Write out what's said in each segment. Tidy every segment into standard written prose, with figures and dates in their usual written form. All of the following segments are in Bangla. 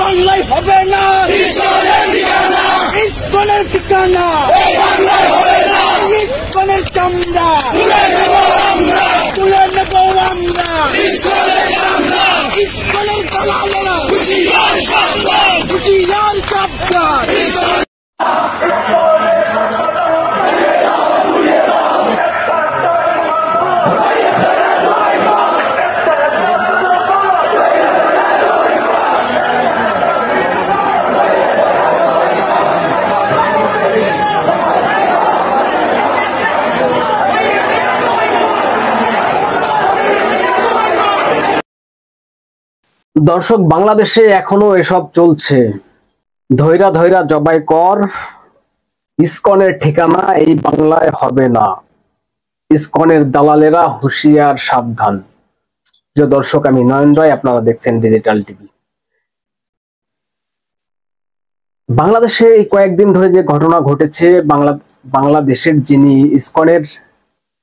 বাংলায় হবে না ইসকনের ঠিকানা, ইসকনের চামড়া তুলে নেব আমরা, ইসকনের দালালেরা হুঁশিয়ার সাবধান। দর্শক, বাংলাদেশে এখনো এসব চলছে। ধৈরা ধৈরা জবাই কর, ইসকনের ঠিকানা এই বাংলায় হবে না, ইসকনের দালালেরা হুঁশিয়ার সাবধান। যে দর্শক, আমি নয়ন রায়, আপনারা দেখছেন ডিজিটাল টিভি। বাংলাদেশে এই কয়েকদিন ধরে যে ঘটনা ঘটেছে, বাংলাদেশের যিনি ইসকনের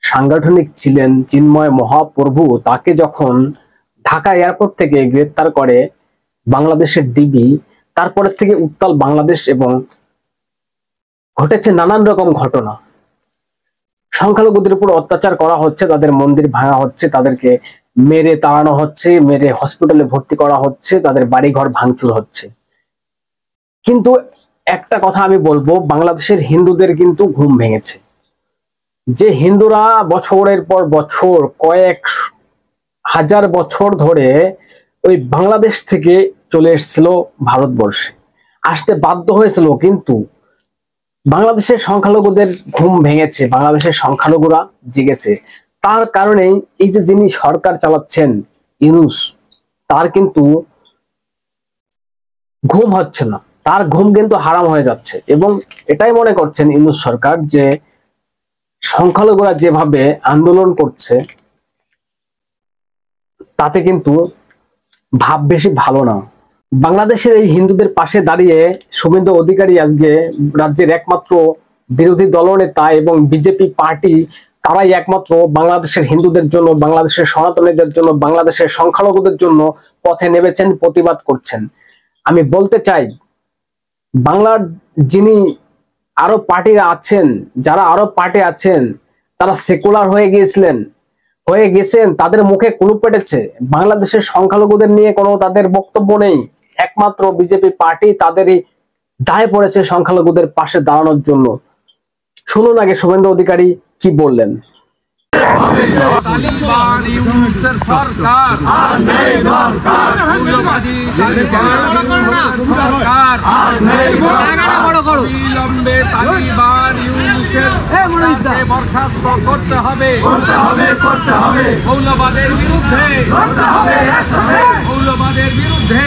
সাংগঠনিক ছিলেন চিন্ময় মহাপ্রভু, তাকে যখন ঢাকা এয়ারপোর্ট থেকে গ্রেপ্তার করে বাংলাদেশের ডিবি, তারপরে থেকে উত্তাল বাংলাদেশ এবং ঘটেছে নানান রকম ঘটনা। সংখ্যালঘুদের উপর অত্যাচার করা হচ্ছে, তাদের মন্দির ভাঙা হচ্ছে, তাদেরকে মেরে তাড়ানো হচ্ছে, মেরে হসপিটালে ভর্তি করা হচ্ছে, তাদের বাড়িঘর ভাঙচুর হচ্ছে। কিন্তু একটা কথা আমি বলবো, বাংলাদেশের হিন্দুদের কিন্তু ঘুম ভেঙেছে। যে হিন্দুরা বছরের পর বছর, কয়েক হাজার বছর ধরে ওই বাংলাদেশ থেকে চলে এসেছিল ভারতবর্ষে, আসতে বাধ্য হয়েছিল, কিন্তু বাংলাদেশের সংখ্যালঘুদের ঘুম ভেঙেছে, বাংলাদেশের সংখ্যালঘুরা জেগেছে। তার কারণেই এই যে যিনি সরকার চালাচ্ছেন ইউনূস, তার কিন্তু ঘুম হচ্ছে না, তার ঘুম কিন্তু হারাম হয়ে যাচ্ছে। এবং এটাই মনে করছেন ইউনূস সরকার যে সংখ্যালঘুরা যেভাবে আন্দোলন করছে তাতে কিন্তু ভাব বেশি ভালো না। বাংলাদেশের এই হিন্দুদের পাশে দাঁড়িয়ে শুভেন্দু অধিকারী আজকে রাজ্যের একমাত্র বিরোধী দলনেতা এবং বিজেপি পার্টি, তারাই একমাত্র বাংলাদেশের হিন্দুদের জন্য, বাংলাদেশের সনাতনীদের জন্য, বাংলাদেশের সংখ্যালঘুদের জন্য পথে নেমেছেন, প্রতিবাদ করছেন। আমি বলতে চাই, বাংলার যিনি আরো পার্টিরা আছেন, যারা আরো পার্টি আছেন, তারা সেকুলার হয়ে গেছেন, তাদের মুখে কুলুপ পেটেছে। বাংলাদেশের সংখ্যালঘুদের নিয়ে কোনো তাদের বক্তব্য নেই। একমাত্র বিজেপি পার্টি তাদেরই দায় পড়েছে সংখ্যালঘুদের পাশে দাঁড়ানোর জন্য। শুনুন আগে শুভেন্দু অধিকারী কি বললেন। বরখাস্ত করতে হবে, মৌলবাদের বিরুদ্ধে, মৌলবাদের বিরুদ্ধে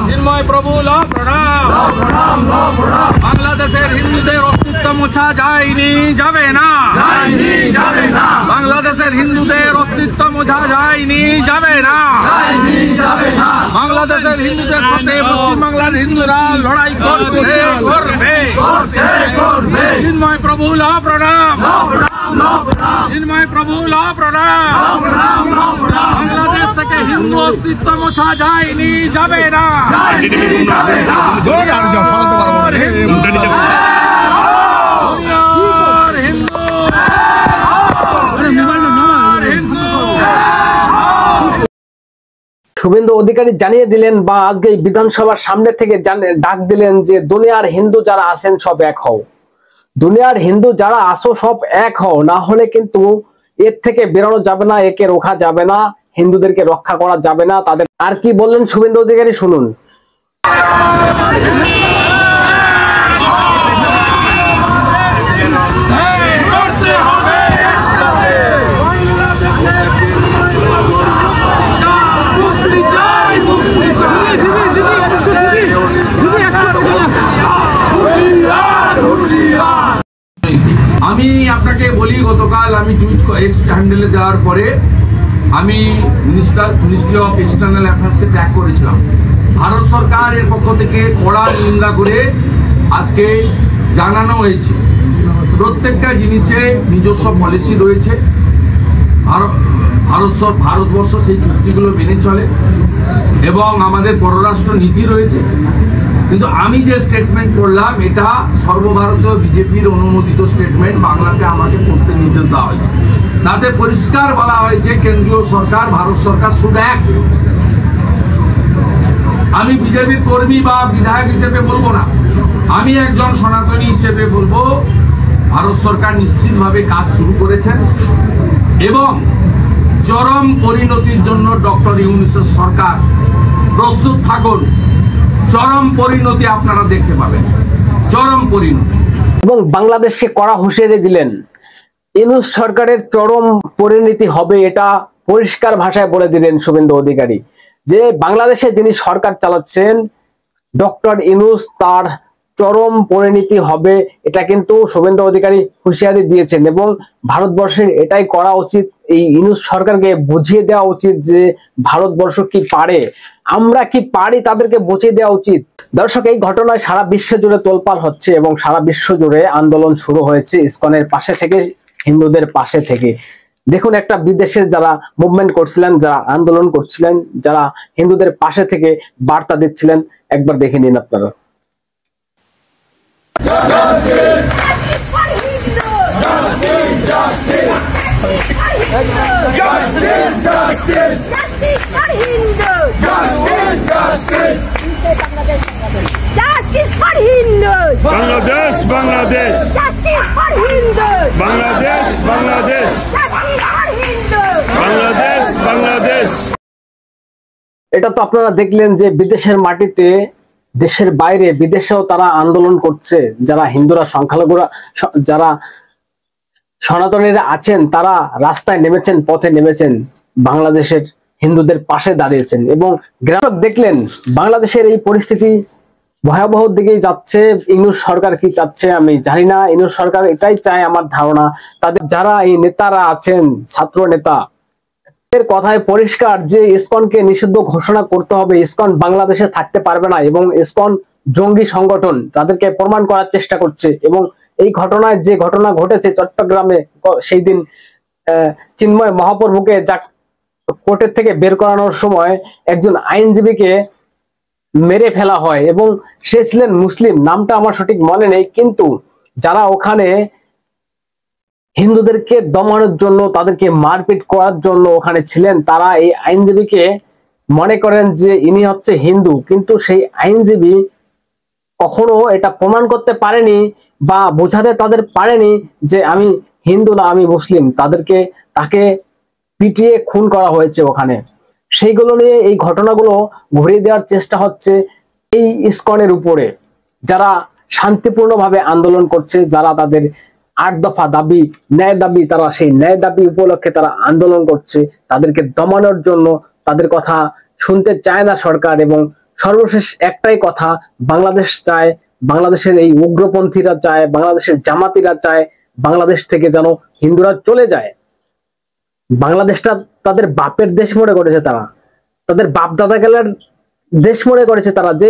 চিন্ময় প্রভু প্রণাম। বাংলাদেশের হিন্দুদের অস্তিত্ব মোছা যায়নি, যাবে না। বাংলাদেশের হিন্দুদের অস্তিত্ব মোছা যায়নি, যাবে না। বাংলাদেশের হিন্দুদের সাথে পশ্চিমবাংলার হিন্দুরা লড়াই করবে। চিন্ময় প্রভু প্রণাম, চিন্ময় প্রভু প্রণাম। বাংলাদেশ থেকে হিন্দু অস্তিত্ব মোছা যায়নি, যাবে না। শুভেন্দু অধিকারী জানিয়ে দিলেন, বা আজকে বিধানসভার সামনে থেকে ডাক দিলেন যে দুনিয়ার হিন্দু যারা আছেন সব এক হও, দুনিয়ার হিন্দু যারা আসো সব এক হও, না হলে কিন্তু এর থেকে বেরোনো যাবে না, একে রোখা যাবে না, হিন্দুদেরকে রক্ষা করা যাবে না। তাদের আর কি বললেন শুভেন্দু অধিকারী, শুনুন। আমি আপনাকে বলি, গতকাল আমি টুইট এক্স হ্যান্ডেলে দেওয়ার পরে আমি মিনিস্ট্রি অফ এক্সটার্নাল অ্যাফেয়ার্সকে ট্যাগ করেছিলাম। ভারত সরকারের পক্ষ থেকে কড়া নিন্দা করে আজকে জানানো হয়েছে প্রত্যেকটা জিনিসে নিজস্ব পলিসি রয়েছে। ভারতবর্ষ সেই চুক্তিগুলো মেনে চলে এবং আমাদের পররাষ্ট্র নীতি রয়েছে। কিন্তু আমি যে স্টেটমেন্ট করলাম এটা সর্বভারতীয় বিজেপির অনুমোদিত স্টেটমেন্ট, বাংলাতে আমাকে করতে নির্দেশ দেওয়া হয়েছে। তাতে পরিষ্কার বলা হয়েছে কেন্দ্রীয় সরকার, ভারত সরকার শুড অ্যাক্ট। আমি বিজেপির কর্মী বা বিধায়ক হিসেবে বলবো না, আমি একজন সনাতনী হিসেবে বলবো ভারত সরকার নিশ্চিতভাবে কাজ শুরু করেছেন এবং চরম পরিণতির জন্য ডক্টর ইউনূসের সরকার প্রস্তুত থাকুন। চরম পরিণতি আপনারা দেখতে পাবেন, চরম পরিণতি। এবং বাংলাদেশকে কড়া হুঁশিয়ারি দিলেন, ইউনূস সরকারের চরম পরিণতি হবে, এটা পরিষ্কার ভাষায় বলে দিলেন শুভেন্দু অধিকারী যে বাংলাদেশে যিনি সরকার চালাচ্ছেন ডক্টর ইউনূস, তার চরম পরিণতি হবে, এটা কিন্তু শুভেন্দু অধিকারী হুঁশিয়ারি দিয়েছেন। এবং ভারতবর্ষের এটাই করা উচিত, এই ইউনূস সরকারকে বুঝিয়ে দেওয়া উচিত যে ভারতবর্ষ কি পারে, আমরা কি পারি, তাদেরকে বুঝিয়ে দেওয়া উচিত। দর্শক, এই ঘটনায় সারা বিশ্ব জুড়ে তোলপাড় হচ্ছে এবং সারা বিশ্ব জুড়ে আন্দোলন শুরু হয়েছে ইসকনের পাশে থেকে, হিন্দুদের পাশে থেকে। দেখুন, একটা বিদেশের যারা মুভমেন্ট করছিলেন, যারা আন্দোলন করছিলেন, যারা হিন্দুদের পাশে থেকে বার্তা দিচ্ছিলেন, একবার দেখে নিন আপনারা। বাংলাদেশ বাংলাদেশ বাংলাদেশ বাংলাদেশ বাংলাদেশ বাংলাদেশ। এটা তো আপনারা দেখলেন যে বিদেশের মাটিতে, দেশের বাইরে, বিদেশেও তারা আন্দোলন করছে। যারা হিন্দুরা, সংখ্যালঘুরা, যারা সনাতনীরা আছেন, তারা রাস্তায় নেমেছেন, পথে নেমেছেন, বাংলাদেশের হিন্দুদের পাশে দাঁড়িয়েছেন। এবং গ্রাহক দেখলেন বাংলাদেশের এই পরিস্থিতি ভয়াবহ দিকেই যাচ্ছে। ইউনূস সরকার কি চাচ্ছে আমি জানি না, ইউনূস সরকার এটাই চায় আমার ধারণা। তাদের যারা এই নেতারা আছেন, ছাত্র নেতা, এর কথায় পরিষ্কার যে ইসকনকে নিষিদ্ধ ঘোষণা করতে হবে, ইসকন বাংলাদেশে থাকতে পারবে না এবং ইসকন জঙ্গি সংগঠন, তাদেরকে প্রমাণ করার চেষ্টা করছে। এবং এই ঘটনায় যে ঘটনা ঘটেছে চট্টগ্রামে, সেই দিন চিন্ময় মহাপ্রভুকে যা কোর্টের থেকে বের করানোর সময় একজন আইনজীবীকে মেরে ফেলা হয় এবং সে ছিলেন মুসলিম, নামটা আমার সঠিক মনে নেই, কিন্তু যারা ওখানে হিন্দুদেরকে দমানোর জন্য, তাদেরকে মারপিট করার জন্য ওখানে ছিলেন, তারা এই আইনজীবীকে মনে করেন যে ইনি হচ্ছে হিন্দু, কিন্তু সেই আইনজীবী কখনো এটা প্রমাণ করতে পারেনি বা বোঝাতে তাদের পারেনি যে আমি হিন্দু না, আমি মুসলিম। তাকে পিটিয়ে খুন করা হয়েছে ওখানে। সেইগুলো নিয়ে এই ঘটনাগুলো ঘুরিয়ে দেওয়ার চেষ্টা হচ্ছে এই ইসকনের উপরে, যারা শান্তিপূর্ণভাবে আন্দোলন করছে, যারা তাদের 8 দফা দাবি, ন্যায় দাবি, তারা সেই ন্যায় দাবি উপলক্ষে তারা আন্দোলন করছে, তাদেরকে দমানোর জন্য। তাদের কথা শুনতে চায় না সরকার। এবং সর্বশেষ একটাই কথা, বাংলাদেশ চায়, বাংলাদেশের এই উগ্রপন্থীরা চায়, বাংলাদেশের জামাতিরা চায় বাংলাদেশ থেকে যেন হিন্দুরা চলে যায়। বাংলাদেশটা তাদের বাপের দেশ মনে করেছে তারা, তাদের বাপ দাদা গেলার দেশ মনে করেছে তারা, যে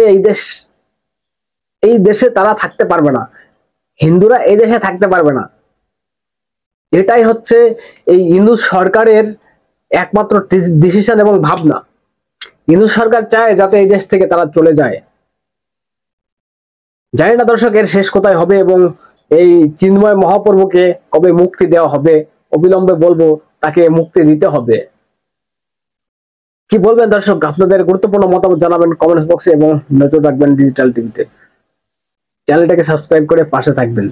এই দেশে তারা থাকতে পারবে না, হিন্দুরা এই দেশে থাকতে পারবে না। এটাই হচ্ছে এই ইউনূস সরকারের একমাত্র ডিসিশন এবং ভাবনা। ইউনূস সরকার চায় যাতে এই দেশ থেকে তারা চলে যায়। জানি না দর্শক এর শেষ কোথায় হবে এবং এই চিন্ময় মহাপ্রভুকে কবে মুক্তি দেওয়া হবে। অবিলম্বে বলবো তাকে মুক্তি দিতে হবে। কি বলবেন দর্শক? আপনাদের গুরুত্বপূর্ণ মতামত জানাবেন কমেন্টস বক্সে এবং নজর রাখবেন ডিজিটাল টিভিতে। চ্যানেলটাকে সাবস্ক্রাইব করে পাশে থাকবেন।